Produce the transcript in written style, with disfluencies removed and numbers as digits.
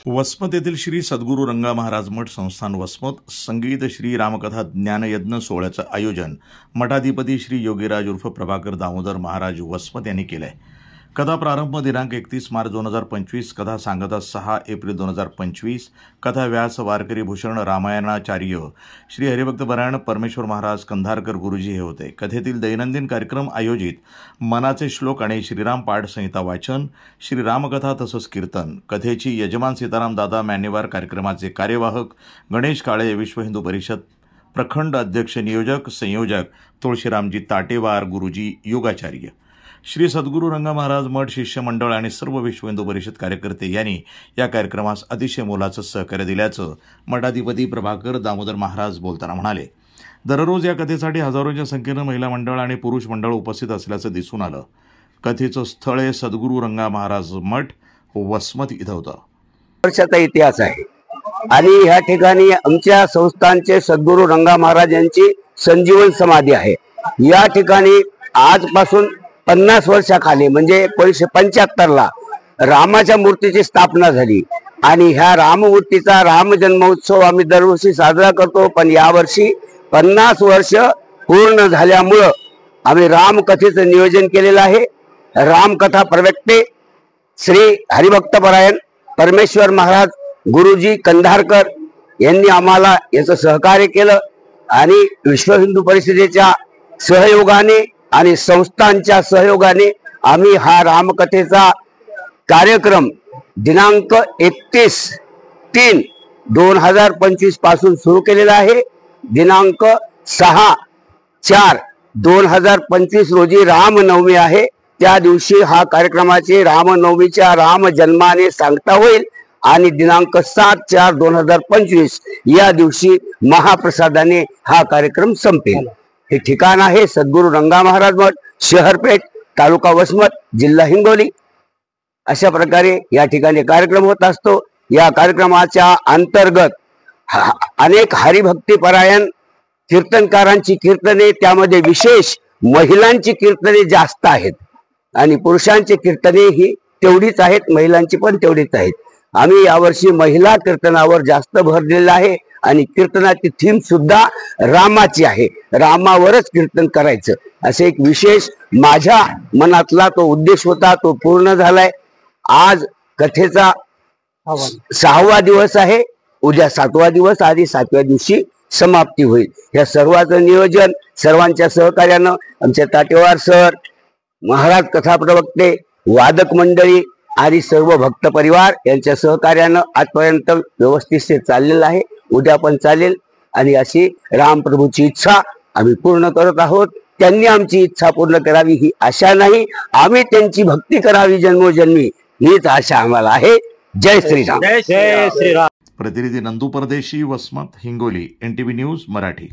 वसमत येथील श्री सद्गुरू रंगा महाराज मठ संस्थान वसमत संगीत श्री रामकथा ज्ञानयज्ञ सोहळ्याचं आयोजन मठाधिपती श्री योगीराज उर्फ प्रभाकर दामोदर महाराज वसमत यांनी केलं आहे। कथा प्रारंभ दिनांक 31 मार्च 2025, कथा सांगता 6 एप्रिल 2025, कथा व्यास वारकरी भूषण रामायणाचार्य श्री हरिभक्त परायण परमेश्वर महाराज कंधारकर गुरुजी हे होते। कथेतील दैनंदिन कार्यक्रम आयोजित मनाचे श्लोक आणि श्रीराम पाठ संहिता वाचन, श्रीरामकथा तसंच कीर्तन। कथेची यजमान सीताराम दादा मान्यवर, कार्यक्रमाचे कार्यवाहक गणेश काळे, विश्व हिंदू परिषद प्रखंड अध्यक्ष नियोजक संयोजक तुळशीरामजी ताटेवार गुरुजी योगाचार्य। श्री सद्गुरू रंगा महाराज मठ शिष्यमंडळ आणि सर्व विश्व हिंदू परिषद कार्यकर्ते यांनी या कार्यक्रमास अतिशय मोलाचं सहकार्य दिल्याचं मठाधिपती प्रभाकर दामोदर महाराज बोलताना म्हणाले। दररोज या कथेसाठी हजारोच्या संख्येनं महिला मंडळ आणि पुरुष मंडळ उपस्थित असल्याचं दिसून आलं। कथेचं स्थळ हे सद्गुरू रंगा महाराज मठ वसमत इथं होतं। वर्षाचा इतिहास आहे आणि ह्या ठिकाणी आमच्या संस्थानचे सद्गुरू रंगा महाराज यांची संजीवन समाधी आहे। या ठिकाणी आजपासून 50 वर्षाखाली म्हणजे 1975 ला रामाच्या मूर्तीची स्थापना झाली आणि ह्या राममूर्तीचा राम जन्मोत्सव आम्ही दरवर्षी साजरा करतो। पण यावर्षी 50 वर्ष पूर्ण झाल्यामुळे आम्ही रामकथेचं नियोजन केलेलं आहे। रामकथा प्रवक्ते श्री हरिभक्त परायण परमेश्वर महाराज गुरुजी कंधारकर यांनी आम्हाला याचं सहकार्य केलं आणि विश्व हिंदू परिषदेच्या सहयोगाने आणि संस्थांच्या सहयोगाने आम्ही हा रामकथेचा कार्यक्रम दिनांक 31/3/2025 पासून सुरू केलेला आहे। दिनांक 6/4/2025 रोजी रामनवमी आहे। त्या दिवशी हा कार्यक्रमाचे रामनवमीच्या राम जन्माने सांगता होईल आणि दिनांक 7/4/2025 या दिवशी महाप्रसादाने हा कार्यक्रम संपेल। हे ठिकाण आहे सद्गुरू रंगा महाराज मठ, शहरपेठ, तालुका वसमत, जिल्हा हिंगोली। अशा प्रकारे या ठिकाणी कार्यक्रम होत असतो। या कार्यक्रमाच्या अंतर्गत अनेक हरिभक्ती परायण कीर्तनकारांची कीर्तने, त्यामध्ये विशेष महिलांची कीर्तने जास्त आहेत आणि पुरुषांची कीर्तने ही तेवढीच आहेत, महिलांची पण तेवढीच आहेत। आम्ही यावर्षी महिला कीर्तनावर जास्त भर दिलेला आहे आणि कीर्तनाची थीम सुद्धा रामाची आहे। रामावरच कीर्तन करायचं असे एक विशेष माझ्या मनातला तो उद्देश होता, तो पूर्ण झालाय। आज कथेचा 6वा दिवस आहे, उद्या 7वा दिवस, आधी 7व्या दिवशी समाप्ती होईल। या सर्वांचं नियोजन सर्वांच्या सहकार्यानं आमचे ताटेवार सर, महाराज कथा प्रवक्ते, वादक मंडळी आणि सर्व भक्त परिवार यांच्या सहकार्यानं आजपर्यंत व्यवस्थित चाललेलं आहे, उद्या पण चालेल आणि अशी रामप्रभूची इच्छा आम्ही पूर्ण करत आहोत। त्यांनी आमची इच्छा पूर्ण करावी ही आशा नाही, आम्ही त्यांची भक्ती करावी जन्मोजन्मी हीच आशा आम्हाला आहे। जय श्रीराम। जय श्रीराम। प्रतिनिधी नंदू परदेशी, वसमत, हिंगोली, NTV न्यूज मराठी।